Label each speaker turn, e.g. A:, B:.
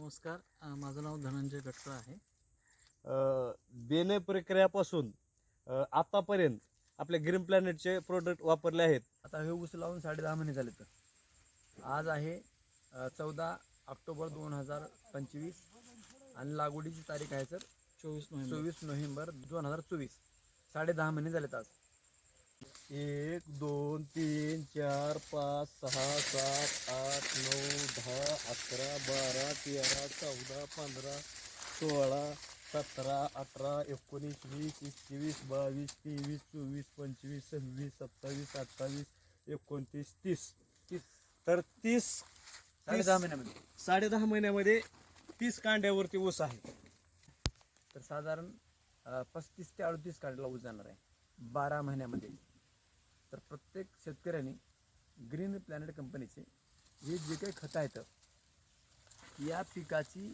A: नमस्कार. माझं नाव धनंजय गटकर आहे.
B: बेने प्रक्रियापासून आतापर्यंत आपल्या ग्रीन प्लॅनेटचे प्रोडक्ट वापरले आहेत.
C: आता हे ऊस लावून 10.5 महिने झाले. तर आज आहे 14 ऑक्टोबर 2025 आणि लागवडीची तारीख आहे सर 24 नोव्हेंबर 2024. 10.5 महिने झालेत आज.
B: 1 2 3 4 5 6 7 8 9 10 11 12 13 14 15 16 17 18 19 20 21 22 23 24 25 26 27 28 29 30. तर
C: 10.5 महिन्यामध्ये
B: 10.5 महिन्यामध्ये 30 कांड्यावरती ऊस आहे.
C: तर साधारण 35 ते 38 कांड्याला ऊस जाणार आहे 12 महिन्यामध्ये. तर प्रत्येक शेतकऱ्यांनी ग्रीन प्लॅनेट कंपनीचे हे जे काही खतं आहेत या पिकाची